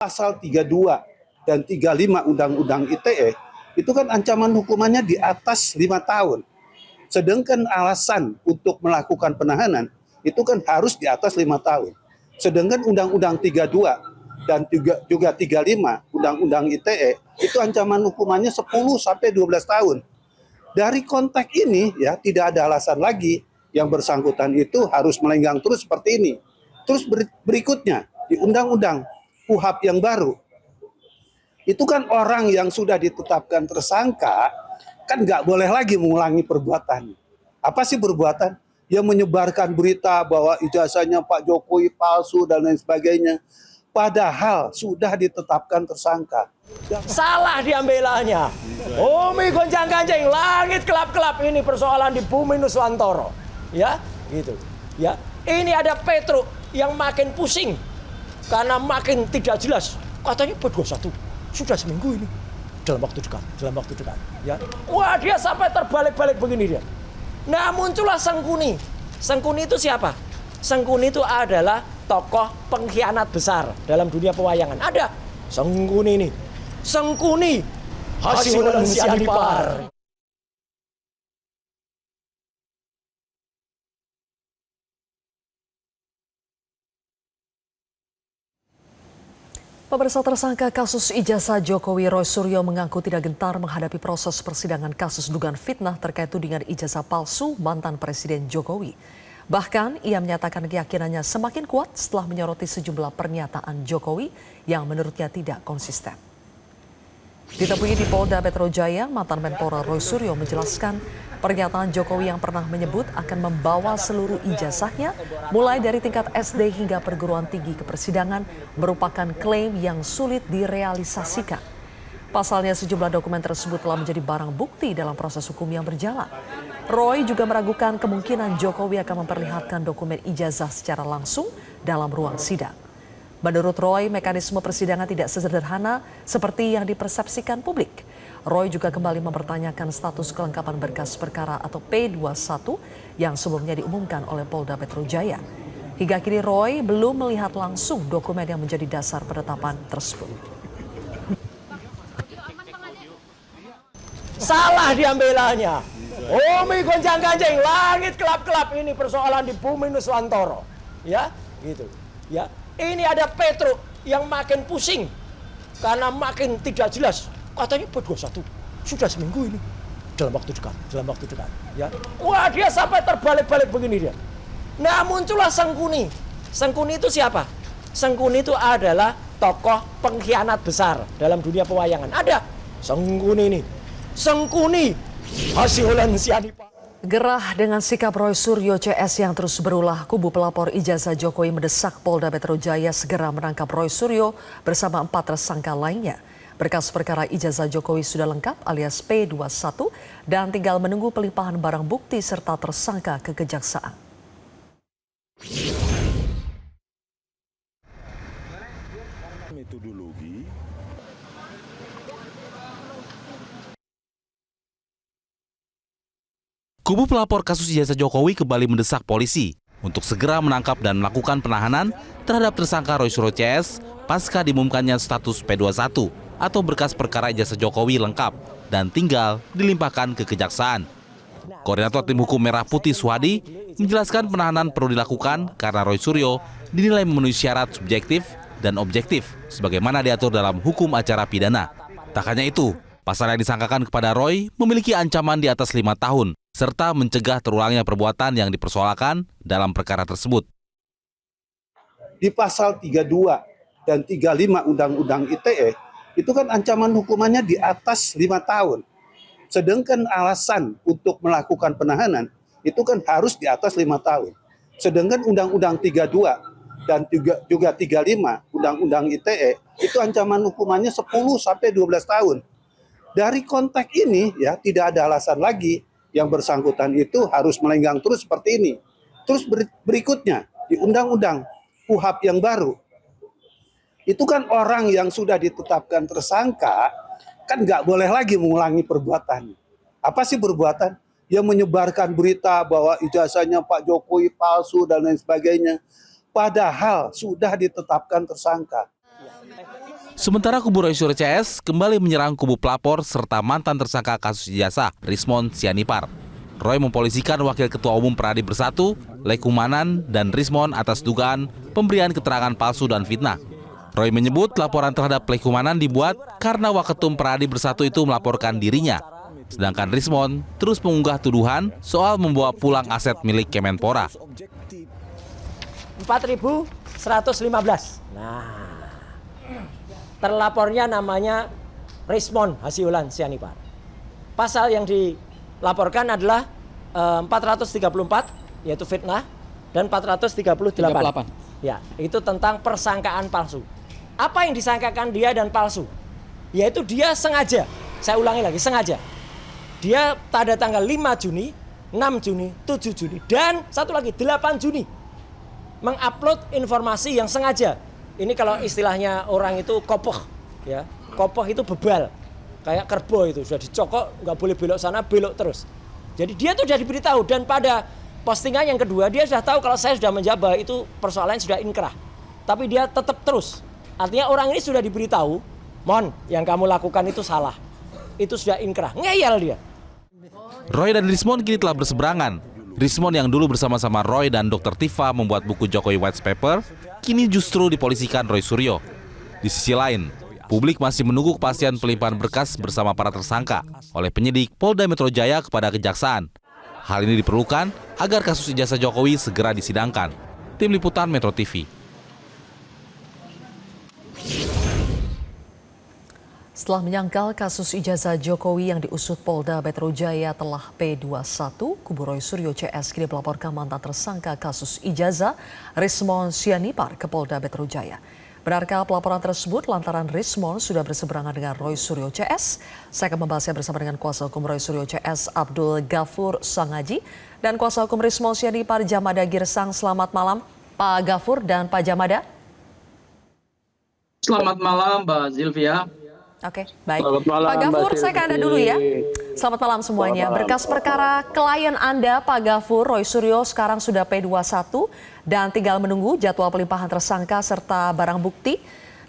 Pasal 32 dan 35 Undang-Undang ITE itu kan ancaman hukumannya di atas 5 tahun. Sedangkan alasan untuk melakukan penahanan itu kan harus di atas 5 tahun. Sedangkan Undang-Undang 32 dan juga 35 Undang-Undang ITE itu ancaman hukumannya 10 sampai 12 tahun. Dari konteks ini ya tidak ada alasan lagi yang bersangkutan itu harus melenggang terus seperti ini. Terus berikutnya di Undang-Undang KUHP yang baru, itu kan orang yang sudah ditetapkan tersangka, kan nggak boleh lagi mengulangi perbuatan. Apa sih perbuatan? Yang menyebarkan berita bahwa ijazahnya Pak Jokowi palsu dan lain sebagainya. Padahal sudah ditetapkan tersangka. Salah diambilannya. Bumi gonjang-ganjing, langit kelap-kelap, ini persoalan di bumi Nuswantoro. Ya, gitu. Ya, ini ada Petruk yang makin pusing. Karena makin tidak jelas, katanya P21 sudah seminggu ini dalam waktu dekat, ya. Wah, dia sampai terbalik-balik begini dia. Nah, muncullah Sengkuni. Sengkuni itu siapa? Sengkuni itu adalah tokoh pengkhianat besar dalam dunia pewayangan. Ada Sengkuni ini. Sengkuni Hasibulan Sianipar. Pemirsa, tersangka kasus ijazah Jokowi Roy Suryo mengaku tidak gentar menghadapi proses persidangan kasus dugaan fitnah terkait tudingan ijazah palsu mantan Presiden Jokowi. Bahkan ia menyatakan keyakinannya semakin kuat setelah menyoroti sejumlah pernyataan Jokowi yang menurutnya tidak konsisten. Ditemui di Polda Metro Jaya, mantan Menpora Roy Suryo menjelaskan pernyataan Jokowi yang pernah menyebut akan membawa seluruh ijazahnya mulai dari tingkat SD hingga perguruan tinggi ke persidangan merupakan klaim yang sulit direalisasikan. Pasalnya sejumlah dokumen tersebut telah menjadi barang bukti dalam proses hukum yang berjalan. Roy juga meragukan kemungkinan Jokowi akan memperlihatkan dokumen ijazah secara langsung dalam ruang sidang. Menurut Roy, mekanisme persidangan tidak sesederhana seperti yang dipersepsikan publik. Roy juga kembali mempertanyakan status kelengkapan berkas perkara atau P21 yang sebelumnya diumumkan oleh Polda Metro Jaya. Hingga kini Roy belum melihat langsung dokumen yang menjadi dasar penetapan tersebut. Salah diambilannya. Bumi gonjang-ganjing, langit kelap-kelap, ini persoalan di bumi Nuswantoro. Ya, gitu. Ya. Ini ada Petruk yang makin pusing karena makin tidak jelas, katanya P21 sudah seminggu ini dalam waktu dekat, ya. Wah, dia sampai terbalik-balik begini dia. Nah, muncullah Sengkuni. Sengkuni itu siapa? Sengkuni itu adalah tokoh pengkhianat besar dalam dunia pewayangan. Ada Sengkuni ini. Sengkuni Hasibulan Sianipar. Gerah dengan sikap Roy Suryo CS yang terus berulah, kubu pelapor ijazah Jokowi mendesak Polda Metro Jaya segera menangkap Roy Suryo bersama 4 tersangka lainnya. Berkas perkara ijazah Jokowi sudah lengkap alias P21 dan tinggal menunggu pelimpahan barang bukti serta tersangka ke kejaksaan. Metodologi Kubu pelapor kasus ijazah Jokowi kembali mendesak polisi untuk segera menangkap dan melakukan penahanan terhadap tersangka Roy Suryo CS pasca diumumkannya status P21 atau berkas perkara ijazah Jokowi lengkap dan tinggal dilimpahkan ke kejaksaan. Koordinator Tim Hukum Merah Putih Suhadi menjelaskan penahanan perlu dilakukan karena Roy Suryo dinilai memenuhi syarat subjektif dan objektif sebagaimana diatur dalam hukum acara pidana. Tak hanya itu, pasal yang disangkakan kepada Roy memiliki ancaman di atas 5 tahun serta mencegah terulangnya perbuatan yang dipersoalkan dalam perkara tersebut. Di pasal 32 dan 35 Undang-Undang ITE itu kan ancaman hukumannya di atas 5 tahun. Sedangkan alasan untuk melakukan penahanan itu kan harus di atas 5 tahun. Sedangkan Undang-Undang 32 dan juga 35 Undang-Undang ITE itu ancaman hukumannya 10 sampai 12 tahun. Dari konteks ini ya tidak ada alasan lagi yang bersangkutan itu harus melenggang terus seperti ini. Terus berikutnya di Undang-Undang KUHP yang baru, itu kan orang yang sudah ditetapkan tersangka kan nggak boleh lagi mengulangi perbuatan. Apa sih perbuatan? Yang menyebarkan berita bahwa ijazahnya Pak Jokowi palsu dan lain sebagainya. Padahal sudah ditetapkan tersangka. Sementara kubu Roy Suryo CS kembali menyerang kubu pelapor serta mantan tersangka kasus ijazah Rismon Sianipar. Roy mempolisikan Wakil Ketua Umum Peradi Bersatu, Lekumanan, dan Rismon atas dugaan pemberian keterangan palsu dan fitnah. Roy menyebut laporan terhadap Lekumanan dibuat karena Waketum Peradi Bersatu itu melaporkan dirinya. Sedangkan Rismon terus mengunggah tuduhan soal membawa pulang aset milik Kemenpora. 4.115. Nah, terlapornya namanya Rismon Hasiulan Sianipar. Pasal yang dilaporkan adalah 434, yaitu fitnah, dan 438. Ya, itu tentang persangkaan palsu. Apa yang disangkakan dia dan palsu? Yaitu dia sengaja, saya ulangi lagi, sengaja. Dia pada tanggal 5 Juni, 6 Juni, 7 Juni, dan satu lagi 8 Juni mengupload informasi yang sengaja. Ini kalau istilahnya orang itu kopoh, ya. Kopoh itu bebal, kayak kerbau itu sudah dicokok, nggak boleh belok sana, belok terus. Jadi dia tuh sudah diberitahu, dan pada postingan yang kedua dia sudah tahu kalau saya sudah menjabat, itu persoalannya sudah inkrah. Tapi dia tetap terus. Artinya orang ini sudah diberitahu, Mon, yang kamu lakukan itu salah. Itu sudah inkrah, ngeyel dia. Roy dan Rismon kini telah berseberangan. Rismon yang dulu bersama-sama Roy dan Dr. Tifa membuat buku Jokowi White Paper, kini justru dipolisikan Roy Suryo. Di sisi lain, publik masih menunggu kepastian pelimpahan berkas bersama para tersangka oleh penyidik Polda Metro Jaya kepada kejaksaan. Hal ini diperlukan agar kasus ijazah Jokowi segera disidangkan. Tim Liputan Metro TV. Setelah menyangkal kasus ijazah Jokowi yang diusut Polda Metro Jaya telah P21, kubu Roy Suryo CS kini melaporkan mantan tersangka kasus ijazah Rismon Sianipar ke Polda Metro Jaya. Benarkah pelaporan tersebut lantaran Rismon sudah berseberangan dengan Roy Suryo CS? Saya akan membahasnya bersama dengan kuasa hukum Roy Suryo CS Abdul Ghafur Sangaji dan kuasa hukum Rismon Sianipar Jamada Girsang. Selamat malam Pak Ghafur dan Pak Jamada. Selamat malam Mbak Zilvia. Oke, baik. Malam, Pak Ghafur, Mbak saya ke Anda dulu ya. Selamat malam semuanya. Selamat malam. Berkas perkara klien Anda, Pak Ghafur, Roy Suryo, sekarang sudah P21 dan tinggal menunggu jadwal pelimpahan tersangka serta barang bukti.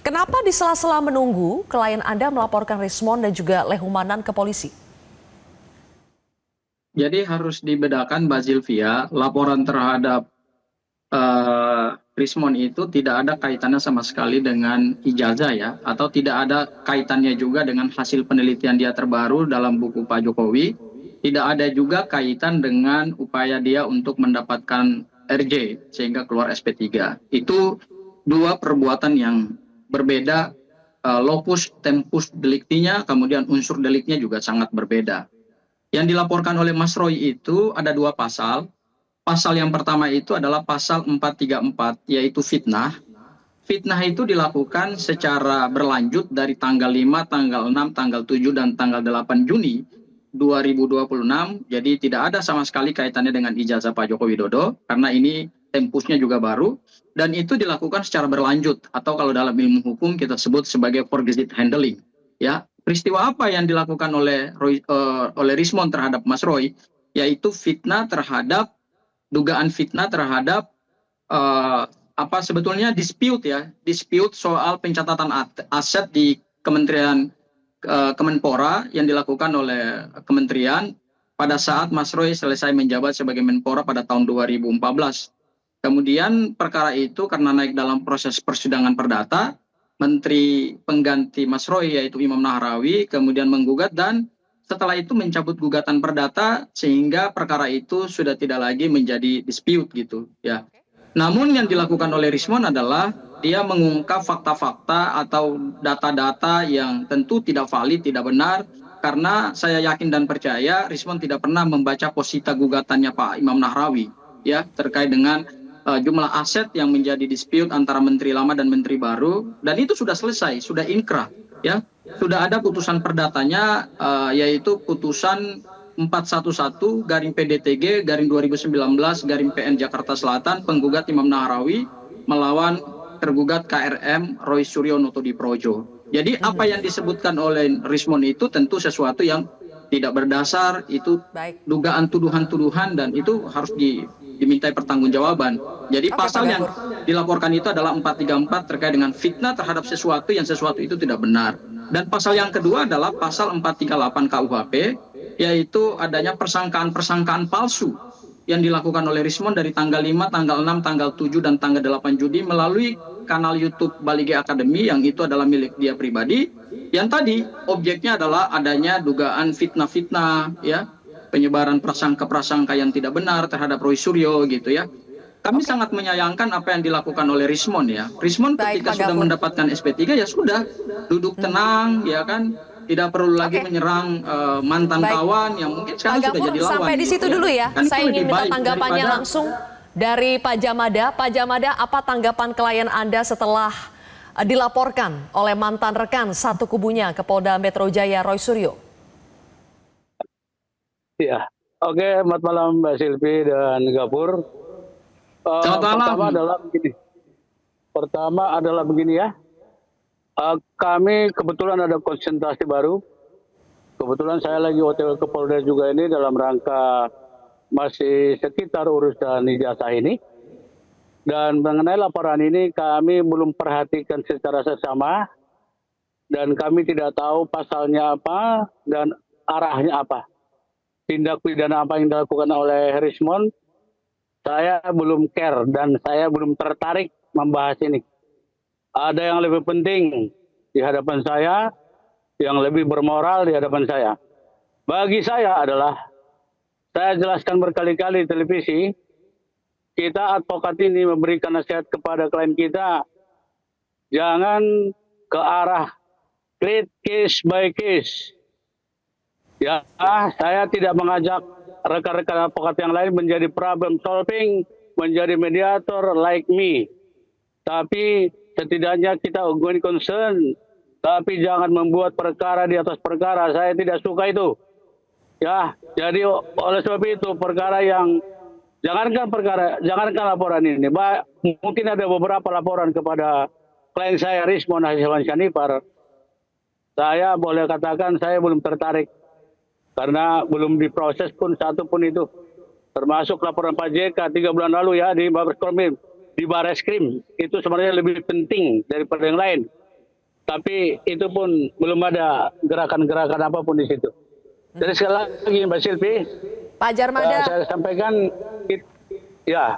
Kenapa di sela-sela menunggu klien Anda melaporkan Rismon dan juga Lehumanan ke polisi? Jadi harus dibedakan Mbak Zilvia, laporan terhadap Rismon itu tidak ada kaitannya sama sekali dengan ijazah ya, atau tidak ada kaitannya juga dengan hasil penelitian dia terbaru dalam buku Pak Jokowi. Tidak ada juga kaitan dengan upaya dia untuk mendapatkan RJ sehingga keluar SP3. Itu dua perbuatan yang berbeda, locus tempus delictinya, kemudian unsur deliknya juga sangat berbeda. Yang dilaporkan oleh Mas Roy itu ada dua pasal. Pasal yang pertama itu adalah pasal 434, yaitu fitnah. Fitnah itu dilakukan secara berlanjut dari tanggal 5, tanggal 6, tanggal 7, dan tanggal 8 Juni 2026. Jadi tidak ada sama sekali kaitannya dengan ijazah Pak Joko Widodo, karena ini tempusnya juga baru. Dan itu dilakukan secara berlanjut, atau kalau dalam ilmu hukum kita sebut sebagai forgesit handling. Ya, peristiwa apa yang dilakukan oleh Rismon terhadap Mas Roy, yaitu fitnah terhadap dugaan fitnah terhadap sebetulnya dispute soal pencatatan aset di Kementerian Kemenpora yang dilakukan oleh kementerian pada saat Mas Roy selesai menjabat sebagai Menpora pada tahun 2014. Kemudian perkara itu karena naik dalam proses persidangan perdata, Menteri pengganti Mas Roy yaitu Imam Nahrawi kemudian menggugat dan setelah itu mencabut gugatan perdata sehingga perkara itu sudah tidak lagi menjadi dispute gitu ya. Namun yang dilakukan oleh Rismon adalah dia mengungkap fakta-fakta atau data-data yang tentu tidak valid, tidak benar, karena saya yakin dan percaya Rismon tidak pernah membaca posita gugatannya Pak Imam Nahrawi ya terkait dengan jumlah aset yang menjadi dispute antara menteri lama dan menteri baru, dan itu sudah selesai, sudah inkrah ya. Sudah ada putusan perdatanya yaitu putusan 411 garing PDTG garing 2019 garing PN Jakarta Selatan penggugat Imam Nahrawi melawan tergugat KRM Roy Suryo Notodiprojo. Jadi apa yang disebutkan oleh Rismon itu tentu sesuatu yang tidak berdasar, itu dugaan tuduhan-tuduhan dan itu harus dimintai pertanggungjawaban. Jadi Oke, pasal Pak yang Gafur. dilaporkan itu adalah 434 terkait dengan fitnah terhadap sesuatu yang sesuatu itu tidak benar. Dan pasal yang kedua adalah pasal 438 KUHP, yaitu adanya persangkaan-persangkaan palsu yang dilakukan oleh Rismond dari tanggal 5, tanggal 6, tanggal 7, dan tanggal 8 Juni melalui kanal YouTube Balige Academy yang itu adalah milik dia pribadi. Yang tadi objeknya adalah adanya dugaan fitnah-fitnah, ya, penyebaran prasangka-prasangka yang tidak benar terhadap Roy Suryo gitu ya. Kami sangat menyayangkan apa yang dilakukan oleh Rismond ya. Rismond Baik, ketika Pak sudah Gafur. mendapatkan SP3 ya sudah duduk tenang ya kan. Tidak perlu lagi Oke. menyerang mantan Baik. kawan yang mungkin Pak sekarang sudah Gafur, jadi lawan. sampai di situ gitu dulu ya. Kan itu Saya lebih ingin minta baik tanggapannya daripada- langsung dari Pak Jamada. Pak Jamada, apa tanggapan klien Anda setelah dilaporkan oleh mantan rekan satu kubunya ke Polda Metro Jaya, Roy Suryo? Ya, oke, selamat malam Mbak Silvi dan Gafur. Selamat malam. Pertama adalah begini ya. Kami kebetulan ada konsentrasi baru. Kebetulan saya lagi OTW ke Polda juga ini dalam rangka masih sekitar urusan ijazah ini. Dan mengenai laporan ini kami belum perhatikan secara seksama. Dan kami tidak tahu pasalnya apa dan arahnya apa. Tindak pidana apa yang dilakukan oleh Rismond, saya belum care dan saya belum tertarik membahas ini. Ada yang lebih penting di hadapan saya, yang lebih bermoral di hadapan saya. Bagi saya adalah, saya jelaskan berkali-kali di televisi, kita advokat ini memberikan nasihat kepada klien kita, jangan ke arah plead case by case. Ya, saya tidak mengajak rekan-rekan advokat yang lain menjadi problem solving, menjadi mediator like me. Tapi setidaknya kita ongoing concern, tapi jangan membuat perkara di atas perkara. Saya tidak suka itu. Ya, jadi oleh sebab itu perkara yang jangankan laporan ini. Mungkin ada beberapa laporan kepada klien saya Rismond Hasilwan Syanipar. Saya boleh katakan saya belum tertarik. Karena belum diproses pun satu pun itu. Termasuk laporan Pak JK 3 bulan lalu ya di Barreskrim. Itu sebenarnya lebih penting daripada yang lain. Tapi itu pun belum ada gerakan-gerakan apapun di situ. Jadi sekali lagi Mbak Silvi, Pak Jarmada. saya sampaikan, ya.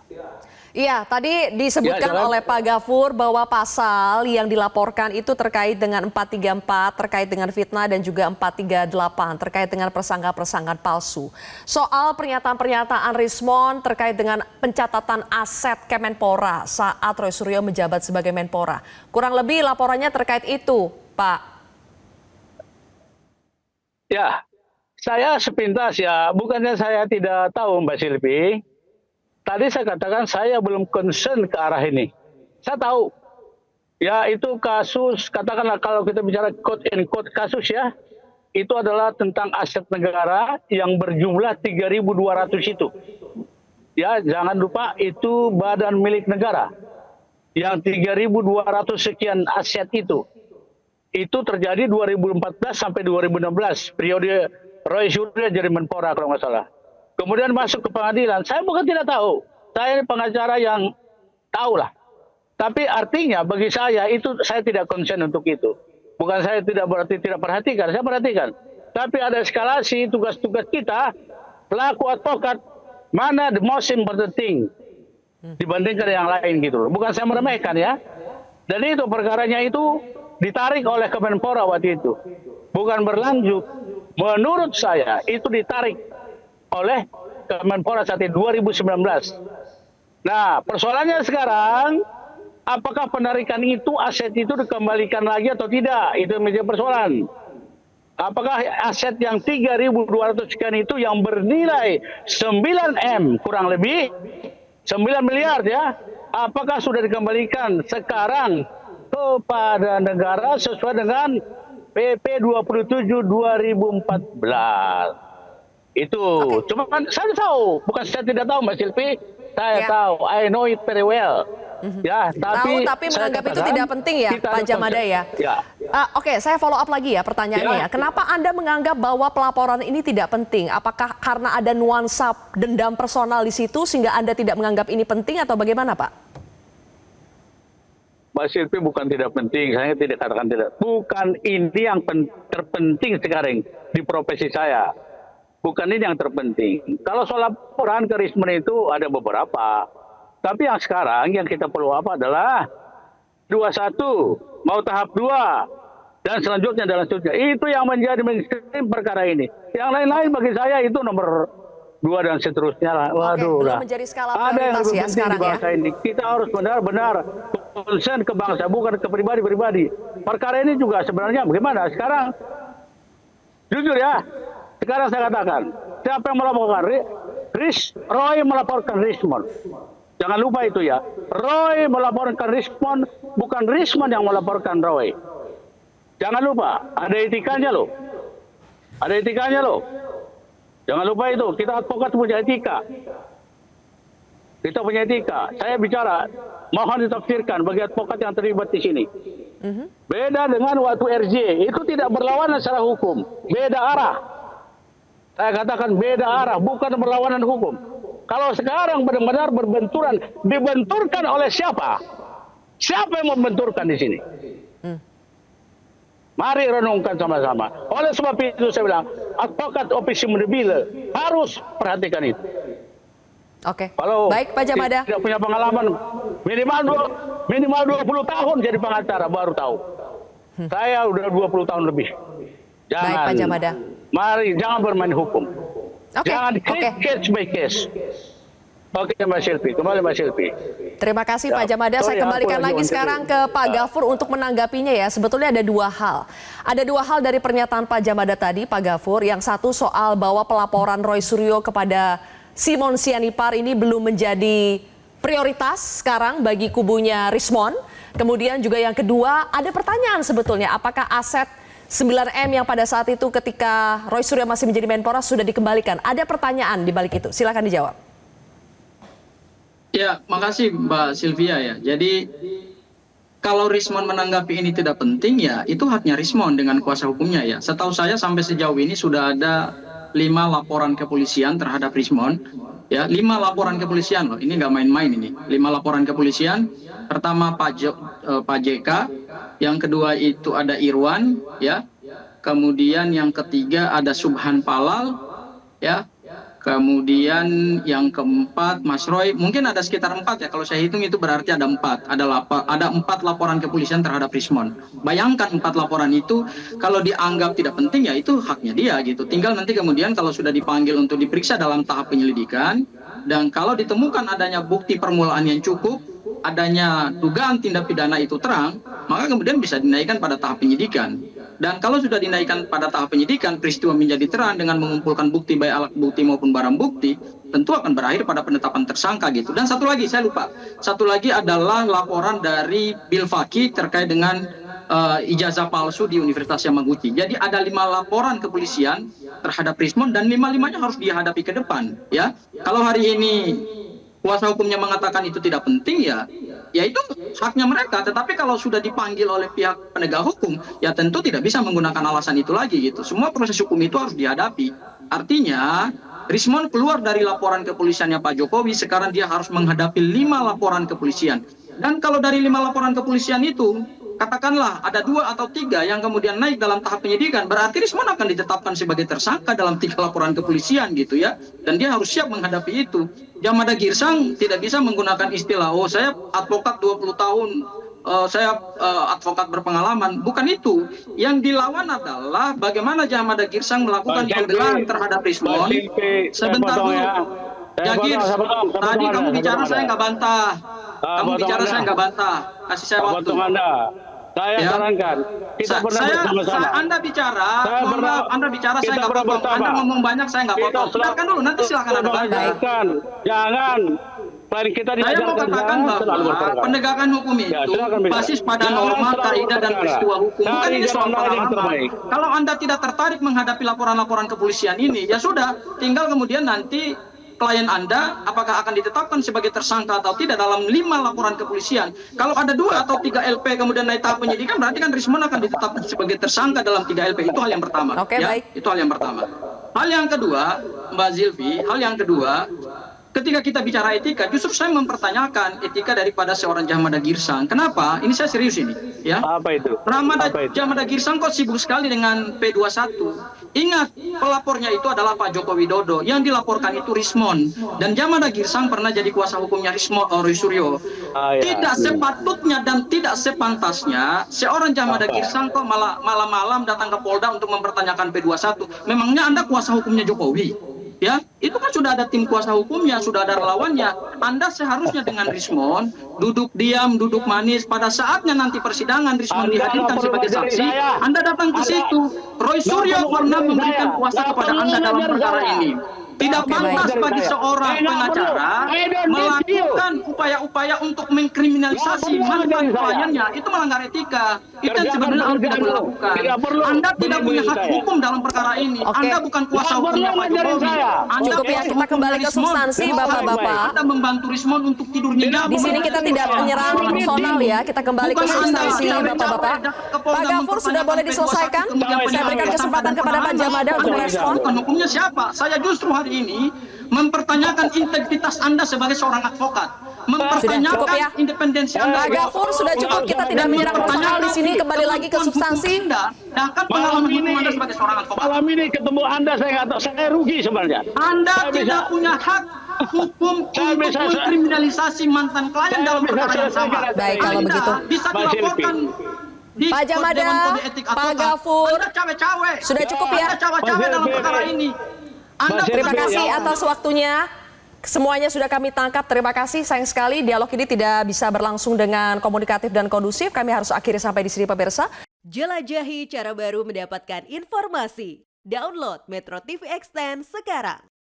Iya, tadi disebutkan Ya, oleh Pak Gafur bahwa pasal yang dilaporkan itu terkait dengan 434, terkait dengan fitnah dan juga 438, terkait dengan persangka-persangkaan palsu. Soal pernyataan-pernyataan Rismond terkait dengan pencatatan aset Kemenpora saat Roy Suryo menjabat sebagai Menpora. Kurang lebih laporannya terkait itu, Pak. Ya, saya sepintas ya, bukannya saya tidak tahu Mbak Silvi. Tadi saya katakan saya belum concern ke arah ini. Saya tahu, ya itu kasus, katakanlah kalau kita bicara quote and quote kasus ya, itu adalah tentang aset negara yang berjumlah 3.200 itu. Ya, jangan lupa itu badan milik negara. Yang 3.200 sekian aset itu terjadi 2014 sampai 2016, periode Roy Suryo jadi Menpora kalau nggak salah. Kemudian masuk ke pengadilan. Saya bukan tidak tahu. Saya ini pengacara yang tahu lah. Tapi artinya bagi saya itu saya tidak concern untuk itu. Bukan saya tidak berarti tidak perhatikan. Saya perhatikan. Tapi ada eskalasi tugas-tugas kita. Pelaku advokat. Mana the most important thing. Dibandingkan yang lain gitu. Bukan saya meremehkan ya. Dan itu perkaranya itu ditarik oleh Kemenpora waktu itu. Bukan berlanjut. Menurut saya itu ditarik oleh Kemenpora saat ini 2019. Nah, persoalannya sekarang, apakah penarikan itu, aset itu dikembalikan lagi atau tidak? Itu menjadi persoalan. Apakah aset yang 3.200 sekian itu yang bernilai 9M kurang lebih 9 miliar ya, apakah sudah dikembalikan sekarang kepada negara sesuai dengan PP 27 2014? Itu, cuma kan saya tahu, bukan saya tidak tahu Mbak Silvi, saya tahu, I know it very well. Ya, Tapi saya menganggap itu katakan, tidak penting ya, kita Pak ada Jamada konsep. ya? Ya. Oke, saya follow up lagi ya pertanyaannya ya. Kenapa Anda menganggap bahwa pelaporan ini tidak penting? Apakah karena ada nuansa dendam personal di situ sehingga Anda tidak menganggap ini penting atau bagaimana, Pak? Mbak Silvi, bukan tidak penting, saya tidak katakan tidak. Bukan ini yang terpenting sekarang di profesi saya. Bukan ini yang terpenting. Kalau soal laporan ke Rismon itu ada beberapa. Tapi yang sekarang yang kita perlu apa adalah 21, mau tahap 2, dan selanjutnya. Itu yang menjadi mainstream perkara ini. Yang lain-lain bagi saya itu nomor 2 dan seterusnya lah. Waduh, belum menjadi skala ada yang prioritas lebih ya penting sekarang di bangsa ini. Kita harus benar-benar konsen ke bangsa, bukan ke pribadi-pribadi. Perkara ini juga sebenarnya bagaimana? Sekarang, jujur ya, sekarang saya katakan, siapa yang melaporkan? Roy melaporkan Rismon. Jangan lupa itu ya. Roy melaporkan Rismon, bukan Rismon yang melaporkan Roy. Jangan lupa, ada etikanya loh. Ada etikanya loh. Jangan lupa itu, kita advokat punya etika. Kita punya etika. Saya bicara, mohon ditafsirkan bagi advokat yang terlibat di sini. Beda dengan waktu RJ, itu tidak berlawanan secara hukum. Beda arah. Saya katakan beda arah, bukan berlawanan hukum. Kalau sekarang benar-benar berbenturan, dibenturkan oleh siapa? Siapa yang membenturkan di sini? Mari renungkan sama-sama. Oleh sebab itu saya bilang, advokat ofisi mendebile harus perhatikan itu. Oke. Kalau Baik, Pak Jamada. tidak punya pengalaman, minimal 20 tahun jadi pengacara baru tahu. Saya udah 20 tahun lebih. Jangan, Baik, Pak Jamada. Mari, jangan bermain hukum. Oke, Jangan oke. case by case. Oke, Mbak Silvi. Kembali Mbak Silvi. Terima kasih Ya, Pak Jamada. Saya sorry, kembalikan aku lagi lagi on sekarang ke Pak Gafur untuk menanggapinya ya. Sebetulnya ada dua hal. Ada dua hal dari pernyataan Pak Jamada tadi, Pak Gafur. Yang satu soal bahwa pelaporan Roy Suryo kepada Simon Sianipar ini belum menjadi prioritas sekarang bagi kubunya Rismon. Kemudian juga yang kedua, ada pertanyaan sebetulnya. Apakah aset 9M yang pada saat itu ketika Roy Suryo masih menjadi Menpora sudah dikembalikan? Ada pertanyaan di balik itu. Silakan dijawab. Ya, makasih Mbak Sylvia ya. Jadi kalau Rismon menanggapi ini tidak penting ya itu haknya Rismon dengan kuasa hukumnya ya. Setahu saya sampai sejauh ini sudah ada 5 laporan kepolisian terhadap Rismon. Ya, 5 laporan kepolisian loh. Ini nggak main-main ini. 5 laporan kepolisian. Pertama Pak JK, yang kedua itu ada Irwan, ya. Kemudian yang ketiga ada Subhan Palal, ya. Kemudian yang keempat Mas Roy, mungkin ada sekitar 4 ya, kalau saya hitung itu berarti ada 4. Ada 4 laporan kepolisian terhadap Rismon. Bayangkan 4 laporan itu kalau dianggap tidak penting ya itu haknya dia gitu. Tinggal nanti kemudian kalau sudah dipanggil untuk diperiksa dalam tahap penyelidikan dan kalau ditemukan adanya bukti permulaan yang cukup, adanya dugaan tindak pidana itu terang, maka kemudian bisa dinaikkan pada tahap penyidikan. Dan kalau sudah dinaikkan pada tahap penyidikan, peristiwa menjadi terang dengan mengumpulkan bukti baik alat bukti maupun barang bukti, tentu akan berakhir pada penetapan tersangka gitu. Dan satu lagi saya lupa, satu lagi adalah laporan dari Bill Faki terkait dengan ijazah palsu di Universitas Yamaguchi. Jadi ada 5 laporan kepolisian terhadap Rismon dan 5-5-nya harus dihadapi ke depan. Ya, kalau hari ini kuasa hukumnya mengatakan itu tidak penting ya itu haknya mereka. Tetapi kalau sudah dipanggil oleh pihak penegak hukum, ya tentu tidak bisa menggunakan alasan itu lagi gitu. Semua proses hukum itu harus dihadapi. Artinya Rismon keluar dari laporan kepolisiannya Pak Jokowi, sekarang dia harus menghadapi 5 laporan kepolisian. Dan kalau dari 5 laporan kepolisian itu, katakanlah ada 2 atau 3 yang kemudian naik dalam tahap penyidikan, berarti Rismon akan ditetapkan sebagai tersangka dalam 3 laporan kepolisian gitu ya. Dan dia harus siap menghadapi itu. Jamada Girsang tidak bisa menggunakan istilah, oh saya advokat 20 tahun, saya advokat berpengalaman. Bukan itu. Yang dilawan adalah bagaimana Jamada Girsang melakukan pembelaan terhadap Rismon. Sebentar dulu. Jagir, tadi kamu bicara saya nggak bantah. Kamu bicara saya nggak bantah. Kasih saya waktu. Saya sarankan, kita pernah bersama-sama. Anda bicara, Anda bicara saya nggak potong. Anda ngomong banyak saya nggak potong. Biarkan dulu, nanti silakan Anda bantah. Jangan. Saya mau katakan bahwa penegakan hukum itu basis pada norma, kaidah dan peristiwa hukum. Bukan ini soal pengalaman. Kalau Anda tidak tertarik menghadapi laporan-laporan kepolisian ini, ya sudah, tinggal kemudian nanti klien Anda apakah akan ditetapkan sebagai tersangka atau tidak dalam 5 laporan kepolisian. Kalau ada 2 atau 3 LP kemudian naik tahap penyidikan, berarti kan Rismon akan ditetapkan sebagai tersangka dalam 3 LP. Itu hal yang pertama. Oke, ya. baik. Itu hal yang pertama. Hal yang kedua, Mbak Zilvi, ketika kita bicara etika, justru saya mempertanyakan etika daripada seorang Djamada Girsang. Kenapa? Ini saya serius ini, ya. Apa itu? Djamada Girsang kok sibuk sekali dengan P21. Ingat, pelapornya itu adalah Pak Joko Widodo. Yang dilaporkan itu Rismon. Dan Djamada Girsang pernah jadi kuasa hukumnya Roy Suryo. Tidak sepatutnya dan tidak sepantasnya seorang Djamada Girsang kok malam-malam datang ke Polda untuk mempertanyakan P21. Memangnya Anda kuasa hukumnya Jokowi? Ya, itu kan sudah ada tim kuasa hukumnya, sudah ada relawannya. Anda seharusnya dengan Rismon duduk diam, duduk manis. Pada saatnya nanti persidangan Rismon dihadirkan sebagai saksi, Anda datang ke situ. Roy Suryo pernah memberikan kuasa kepada Anda dalam perkara ini. Tidak pantas bagi seorang pengacara melakukan upaya-upaya untuk mengkriminalisasi mantan kliennya. Itu melanggar etika. Itu yang sebenarnya Anda tidak boleh lakukan. Anda tidak punya hak hukum dalam perkara ini. Anda bukan kuasa hukumnya Pak Jokowi. Anda Cukup ya, kuasa kita hukum kembali ke Rismon. substansi, Bapak-bapak. Anda membantu Rismon untuk tidur nyenyak. Di sini kita tidak menyerang personal ya, kita kembali ke substansi Bapak-bapak. Pak Gafur sudah boleh diselesaikan? Saya berikan kesempatan kepada Pak Djamada untuk merespon. Bukan hukumnya siapa? Saya justru hari ini mempertanyakan integritas Anda sebagai seorang advokat. Mempertanyakan cukup ya. independensi Anda. Pak Gafur sudah cukup, kita tidak menyerang personal di sini, kembali lagi ke substansi. Bahkan pengalaman hukum Anda sebagai seorang advokat. Malam ini ketemu Anda saya nggak tahu, saya rugi sebenarnya. Anda Saya tidak bisa- punya hak hukum Saya untuk bisa- mengkriminalisasi mantan klien Saya dalam bisa perkara yang sama. selesaikan. Baik, kalau Anda begitu. bisa Mas dilaporkan di Pak Djamada, Dewan Kode Etik Pak Advokat. Gafur. Anda cawe-cawe. Sudah cukup ya? Anda cawe-cawe dalam perkara ini. Anda Terima bukan kasih kuasa atas waktunya. Semuanya sudah kami tangkap. Terima kasih. Sayang sekali dialog ini tidak bisa berlangsung dengan komunikatif dan kondusif. Kami harus akhiri sampai di sini pemirsa. Jelajahi cara baru mendapatkan informasi. Download Metro TV Extend sekarang.